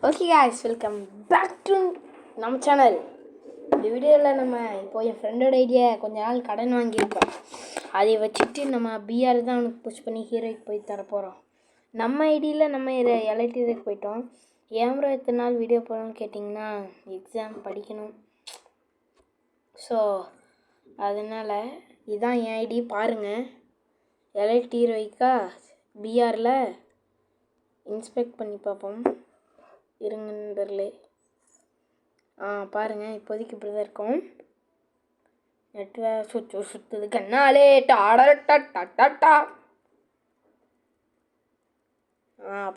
Okay guys, welcome back to நம்ம channel. இந்த வீடியோவில் நம்ம இப்போ என் ஃப்ரெண்டோட ஐடியா கொஞ்ச நாள் கடன் வாங்கியிருக்கோம். அதை வச்சுட்டு நம்ம பிஆர் தான் அவனுக்கு புஷ் பண்ணி ஹீரோய்க்கு போய் தரப்போகிறோம். நம்ம ஐடியில் நம்ம எலக்ட்ரிக்கு போயிட்டோம். ஏன் ப்ரோ எத்தனை நாள் வீடியோ போடணும்னு கேட்டிங்கன்னா எக்ஸாம் படிக்கணும். ஸோ அதனால் இதுதான் என் ஐடி பாருங்கள். எலைட் ஹீரோய்க்கா பிஆரில் இன்ஸ்பெக்ட் பண்ணி பார்ப்போம். இருங்க நண்பர்களே, பாருங்கள் இப்போதைக்கு இப்படி தான் இருக்கும். நெட்வேர் சுற்றுது கண்ணாலே டாடா.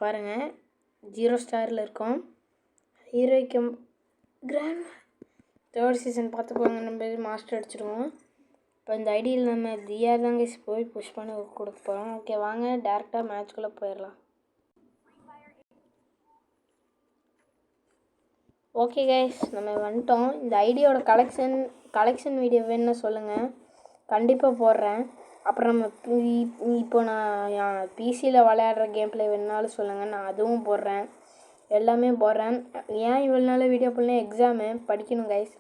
பாருங்கள் 0 ஸ்டாரில் இருக்கும். ஹீரோய்க்கு கிராண்ட் 3rd சீசன் பார்த்து போங்க. நம்ம மாஸ்டர் அடிச்சிடுவோம். இப்போ இந்த ஐடியில் நம்ம தியார் தாங்க போய் புஷ் பண்ணி கொடுக்க போகிறோம். ஓகே வாங்க டேரெக்டாக மேட்ச்குள்ளே போயிடலாம். ஓகே கைஸ், நம்ம வந்துட்டோம். இந்த ஐடியோட கலெக்ஷன் வீடியோ வேணும்னு சொல்லுங்கள், கண்டிப்பாக போடுறேன். அப்புறம் நம்ம இப்போ நான் பிசியில் விளையாடுற கேம் பிளே வேணுனாலும் சொல்லுங்கள், நான் அதுவும் போடுறேன். எல்லாமே போடுறேன். ஏன் இவ்வளோ நாள் வீடியோ போடலாம்? எக்ஸாமு படிக்கணும் கைஸ்.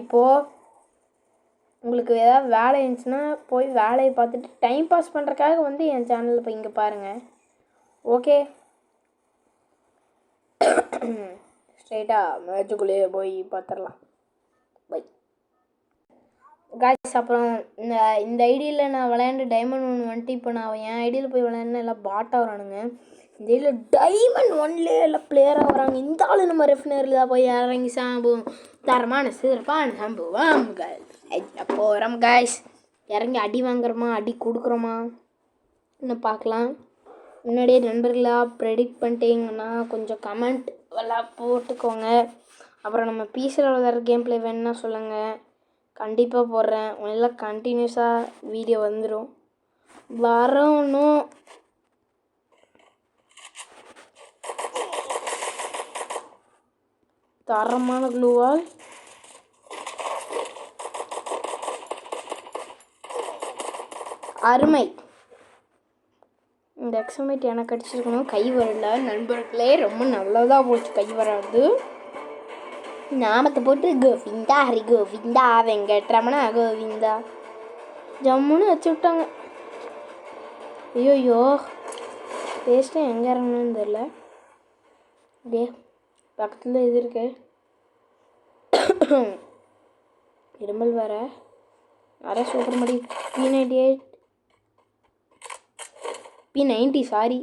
இப்போது உங்களுக்கு ஏதாவது வேலை இருந்துச்சுன்னா போய் வேலையை பார்த்துட்டு டைம் பாஸ் பண்ணுறதுக்காக வந்து என் சேனலில் இப்போ இங்கே பாருங்கள். ஓகே, ஸ்ட்ரைட்டாக மேட்சுக்குள்ளேயே போய் பார்த்துடலாம். By guys. அப்புறம் இந்த ஐடியில் நான் விளையாண்டு டைமண்ட் 1 வந்துட்டு இப்போ நான் என் ஐடியில் போய் விளையாடுனா எல்லாம் பாட்டாக வரானுங்க. இந்த ஐடியில் டைமண்ட் 1லேயே எல்லாம் பிளேயராக வராங்க. இந்த ஆள் நம்ம ரெஃபினரில் தான் போய் இறங்கி சாம்பும் தரமான சிறப்பான சாம்புவோம். போகிறோம் காய்ஸ். இறங்கி அடி வாங்குறோமா அடி கொடுக்குறோமா இன்னும் பார்க்கலாம். முன்னாடியே நண்பர்களாக ப்ரெடிக்ட் பண்ணிட்டீங்கன்னா கொஞ்சம் கமெண்ட் எல்லாம் போட்டுக்கோங்க. அப்புறம் நம்ம பிசியில் விளையாடுற கேம் பிளே வேணுன்னா சொல்லுங்கள், கண்டிப்பாக போடுறேன். எல்லாம் கண்டினியூஸாக வீடியோ வந்துடும். வரணும். தரமான க்ளூவால் அருமை. இந்த எக்ஸாமேட் எனக்கு அடிச்சிருக்கணும். கை வரல நண்பர்களே, ரொம்ப நல்லதாக போச்சு கை வராது. நாமத்தை போட்டு கோவிந்தா ஹரி கோவிந்தா வெங்கட்ரமணா கோவிந்தா ஜம்முன்னு வச்சு விட்டாங்க. ஐயோயோ பேஸ்ட்டு எங்கே இறங்கணுன்னு தெரில. டே பக்கத்தில் இது இருக்கு, இருமல் வேறு. நிறைய சூப்பர் மடி P98 P90 சாரி.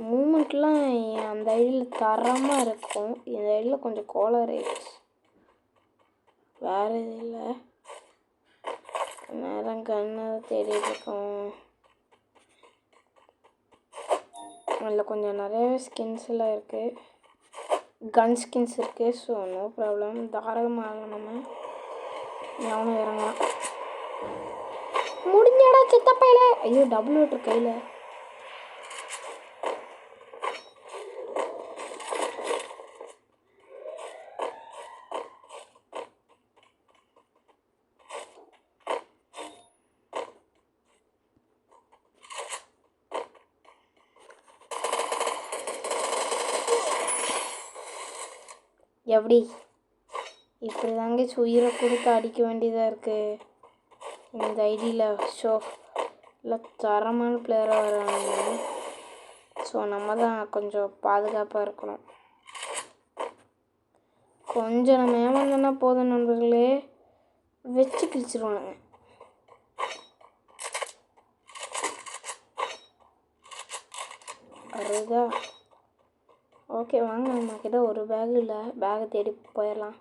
மூமெண்ட்லாம் அந்த ஐடியில் தரமாக இருக்கும். இந்த ஐடியில் கொஞ்சம் கோலர் ஆயிடுச்சு, வேறு இது இல்லை. நேரம் கண்ணை தேடிட்டு இருக்கோம். அதில் கொஞ்சம் நிறையவே ஸ்கின்ஸ் எல்லாம் இருக்குது, கன் ஸ்கின்ஸ் இருக்குது. ஸோ நோ ப்ராப்ளம், தாராளமாக நம்ம எவனும் இறங்கலாம். முடிஞ்சடா சித்தப்பையில. ஐயோ டபுள் விட்டு கையில். எப்படி இப்படி தாங்க உயிரை கொடுத்து அடிக்க வேண்டியதாக இருக்குது இந்த ஐடியில். ஷோ இல்லை தரமான பிளேயராக வராங்க. ஸோ நம்ம தான் கொஞ்சம் பாதுகாப்பாக இருக்கணும். கொஞ்சம் நம்ம ஏமாந்தோன்னா போதும் நண்பர்களே, வச்சு கிழிச்சிருவானுங்க. அருதா. ஓகே வாங்க, நம்மக்கிட்ட ஒரு பேக் இல்லை, பேக்கை தேடி போயிடலாம்.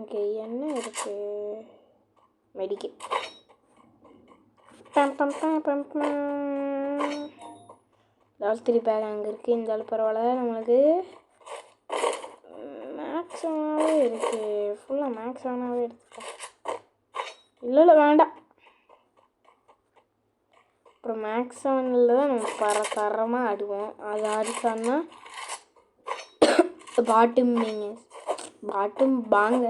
ஓகே என்ன இருக்குது? மெடிக்கல். லெவல் 3 பேக் அங்கே இருக்குது. இந்த ஆள் பரவாயில்ல, நம்மளுக்கு மேக்ஸ் ஆனாவே இருக்குது. ஃபுல்லாக மேக்ஸ் ஆனாவே எடுத்துப்போம். இல்லை வேண்டாம். அப்புறம் மேக்ஸ் 7ல் தான் நம்ம தரமாக ஆடுவோம். அது ஆடிச்சான்னா பாட்டும் வாங்க.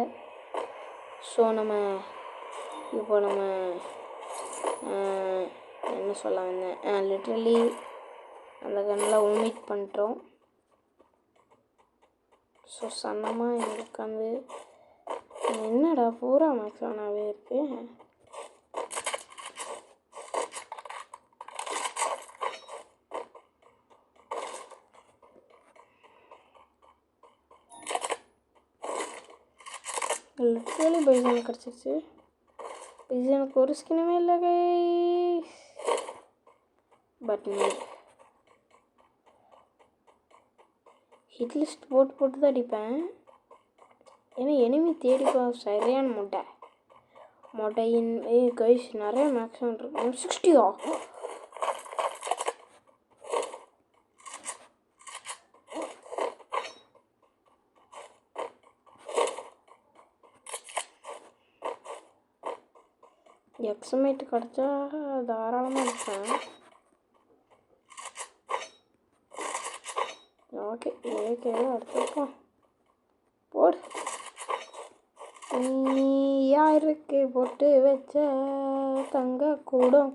ஸோ நம்ம இப்போ நம்ம கன்று சொல்ல வந்தேன். லிட்ரலி அந்த கன்னில் ஒமிட் பண்ணிட்டோம். ஸோ சன்னமாக எங்களுக்கு வந்து என்னடா பூரா மேக்ஸானாகவே இருக்குது. லிட்ரலி பைசன் கிடச்சிருச்சு. பைசனுக்கு ஒரு ஸ்கின்னுமே இல்லை கைஸ். பட் ஹிட் லிஸ்ட் போட்டு தான் அடிப்பேன். ஏன்னா எனிமி தேடிப்பா சரியான மொட்டையின் கைஸ் நிறைய மேக்ஸிமம் இருக்கு. 160 எக்ஸமேட் கிடச்சா தாராளமாக இருப்பேன். ஓகே ஏகேலாம் எடுத்துப்போம். போடு. நீ யாருக்கு போட்டு வச்ச தங்க கூடம்.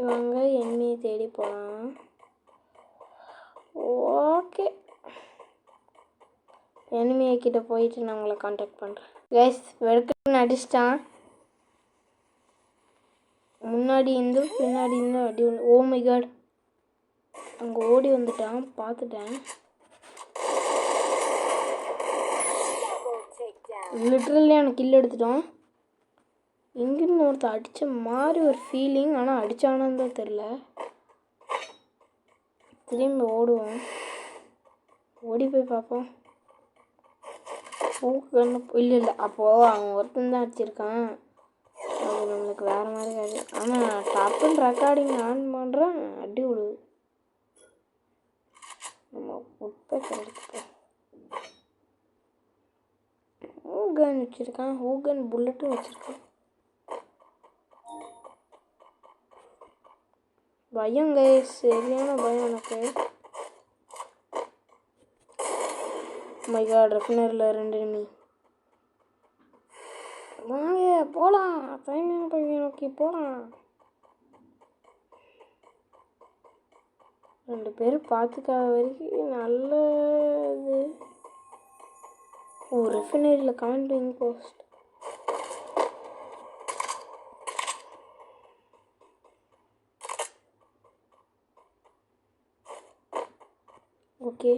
இவங்க எண்ணி தேடி போகலாம். ஓகே எனிமியை கிட்ட போயிட்டு நான் உங்களை கான்டாக்ட் பண்ணுறேன். கைஸ் வெறுக்குன்னு அடிச்சிட்டான். முன்னாடி இருந்து பின்னாடி இருந்து அடி. ஓ மை காட், அங்கே ஓடி வந்துட்டான், பார்த்துட்டேன். லிட்ரலி எனக்கு கில் எடுத்துட்டோம். இங்கிருந்து ஒருத்தர் அடித்த மாதிரி ஒரு ஃபீலிங். ஆனால் அடித்தானான்னு தான் தெரில. திரும்பி ஓடுவோம். ஓடி போய் பார்ப்போம். இல்லை அப்போது அவன் ஒருத்தன் தான் அடிச்சிருக்கான். அது நம்மளுக்கு வேறு மாதிரி ஆகுது. ஆனால் டப்புன்னு ரெக்கார்டிங் ஆன் பண்ணுறேன், அடி விடுது. நம்ம உட்பேக்கர் எடுத்துப்போம். ஹூகன் வச்சுருக்கான். ஹூகன் புல்லட்டும் வச்சுருக்கான். பயம் கைஸ், சரியான பயம் எனக்கு. மை காட், ரெஃபினரில் 2 எனிமி. வாங்க போகலாம், சைனிங் பையன் நோக்கி போகலாம். 2 பேர் பார்த்துக்காத வரைக்கும் நல்லது. ரெஃபினரியில் கமெண்டிங் போஸ்ட். ஓகே,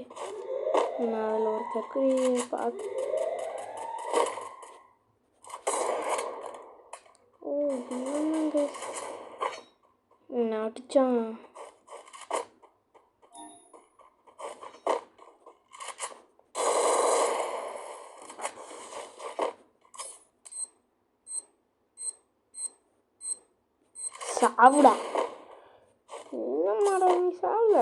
நான் அதில் ஒரு தக்குரியை பார்த்து. ஓ என்னங்க நான் அடித்தான். சாவுடா. என்ன மாடா நீ சாவுல.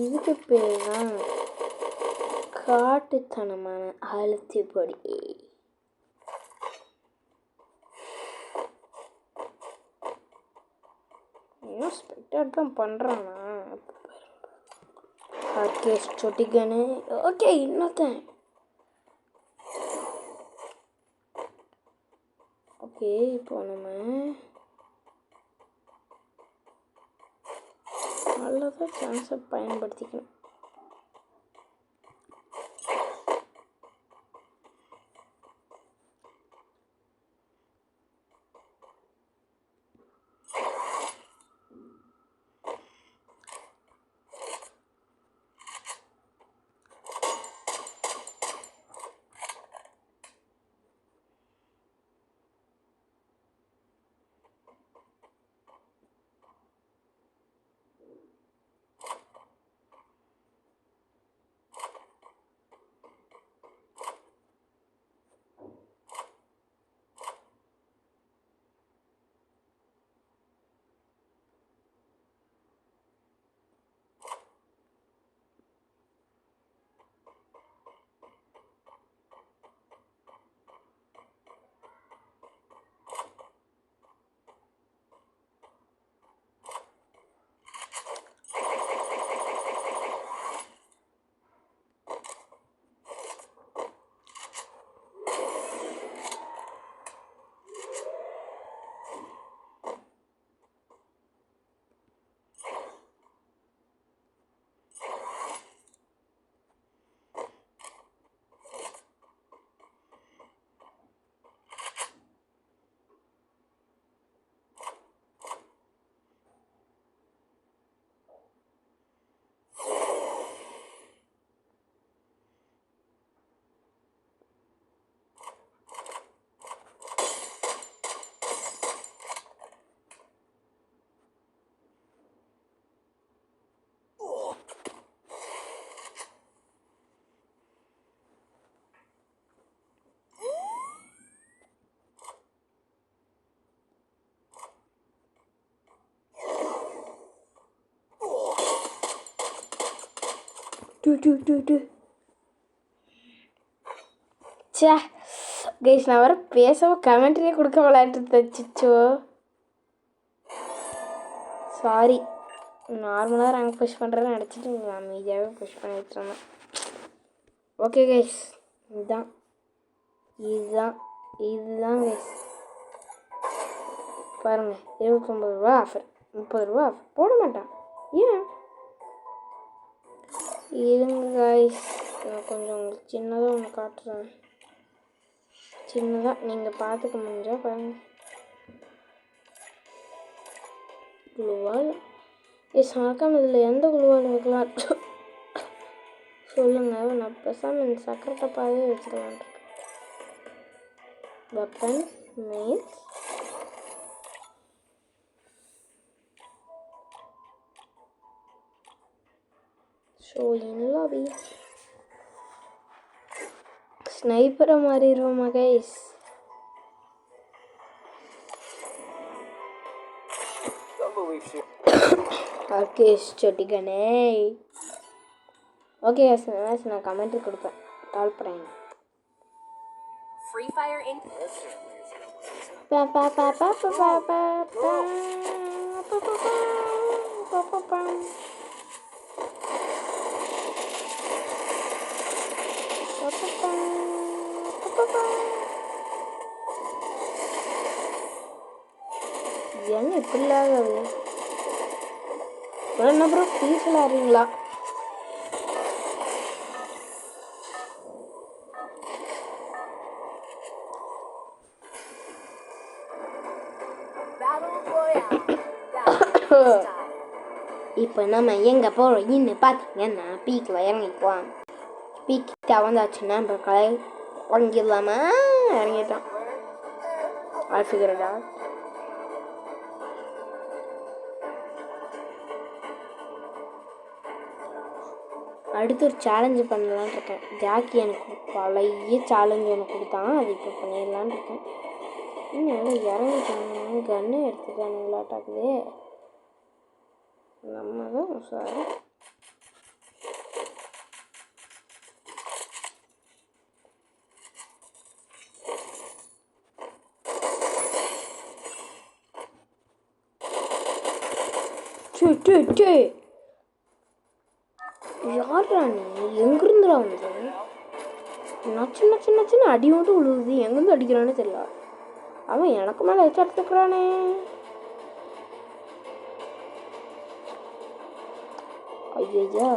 இதுக்கு பேர் தான் காட்டுத்தனமான அழுத்திப்படி. இன்னும் ஸ்பெக்டர் தான் பண்ணுறானா. ஓகே சொட்டிக்கனு. ஓகே இன்னொருத்தன். ஓகே இப்போ நம்ம நல்லதாக சான்ஸை பயன்படுத்திக்கணும். சே கைஸ், நான் வர பேசவும் கமெண்ட்ரியே கொடுக்க விளையாட்டு தச்சிச்சோ. சாரி, நார்மலாக ரேங்க் புஷ் பண்ணுறேன்னு நினச்சிட்டு அமைதியாகவே புஷ் பண்ணிட்டு இருந்தேன். ஓகே கைஸ், இதுதான் கைஸ். பாருங்கள், 29 ரூபா ஆஃபர், 30 ரூபா ஆஃபர். போட மாட்டான் ஏன்? இருங்க கைஸ், நான் கொஞ்சம் உங்களுக்கு சின்னதாக ஒன்று காட்டுறேன். சின்னதாக நீங்கள் பார்த்துக்க முடிஞ்சா பாருங்கள். குளுவால் மறக்காம இதில் எந்த குளுவால் வைக்கலாம் சொல்லுங்கள். நான் பேசாமல் இந்த சக்கரை டப்பாவே வச்சுக்கலான் இருக்கேன். Weapon means show in lobby. ஸ்னைப்பரை மாறிடுவோமா கைஸ்? ராகேஷ் சொட்டிகனே. ஓகே கைஸ், நான் கமெண்ட் கொடுப்பேன், கால் பண்ணுறேன். Free Fire in என்ன இப்படிலாம் ஆகுது? என்ன ப்ரோ ப்ளீஸ் விளாட்றீங்களா? இப்போ நம்ம எங்கே போகிறோம்னு பார்த்தீங்கன்னா பீக்கில் இறங்கிக்குவோம். பீக்கிட்ட வந்தாச்சுன்னா இப்போ கலை வாங்கிடலாமா? இறங்கிட்டான் ஆஃபிகரடா. அடுத்து ஒரு சேலஞ்சு பண்ணலான் இருக்கேன். ஜாக்கி எனக்கு பழைய சேலஞ்சு ஒன்று கொடுத்தான், அது இப்போ பண்ணிடலான் இருக்கேன். இன்னும் இறங்கிட்டாங்க, கன்று எடுத்துட்டாங்க விளாட்டாக்குது. நம்ம தான் சார் யாரா நீ? எங்கிருந்துடா வந்து? நச்சு நச்சு நச்சுன்னு அடி மட்டும் விழுவுது, எங்கேருந்து அடிக்கிறான்னு தெரியல. அவன் எனக்கு மேலே வச்சு எடுத்துக்கிறானே. ஐயா,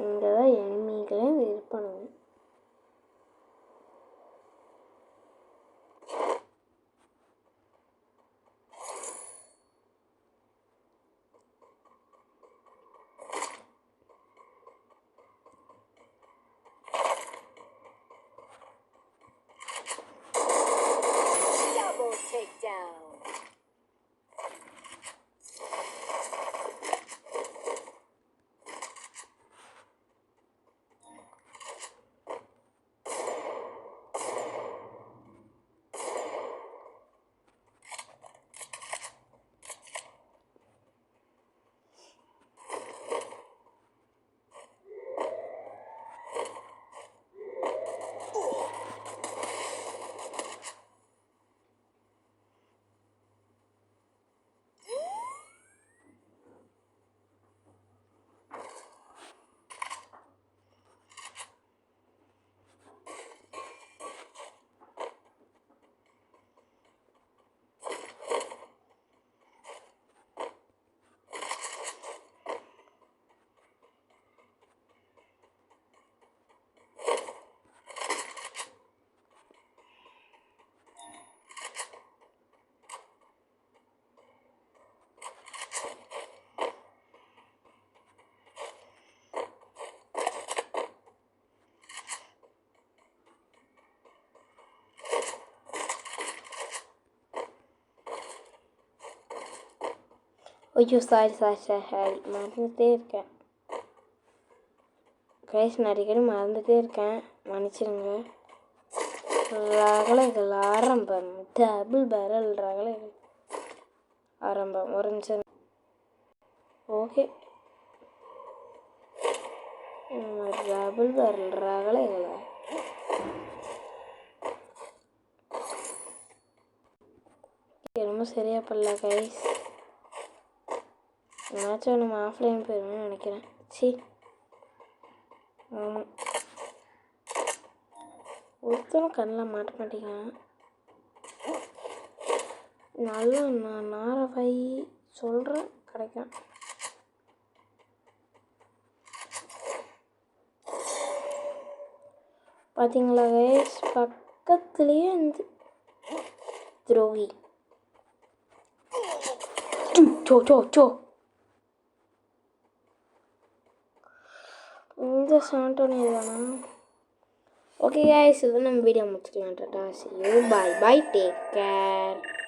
இங்கே தான் எனிமிகளே இருப்பானுங்க. ஐயோ சாரி மறந்துகிட்டே இருக்கேன் கைஸ், நான் அடிக்கடி மறந்துகிட்டே இருக்கேன், மன்னிச்சிடுங்க. ரகலைகள் ஆரம்பம், டபுள் பேரல் ரகலைகள் ஆரம்பம். ஒரு நிமிஷம். ஓகே ரபுள் வர்றாங்களே ரொம்ப சரியா பண்ணல கைஸ். ஏதாச்சும் நம்ம ஆஃப்லைன் போயிடணும்னு நினைக்கிறேன். சி ஆமாம், ஒருத்தரும் கண்ணில் மாட்ட மாட்டேங்கிறான். நல்லா நான் நாரவை சொல்கிறேன் கிடைக்கும். பார்த்தீங்களா கைஸ், பக்கத்துலேயே இந்த துரோகி. சோ சோ சோ இந்த சாண்டோனி தானா? ஓகே கைஸ், இது நம்ம வீடியோ முடிச்சுக்கலாம். Tata, see you, bye bye, take care.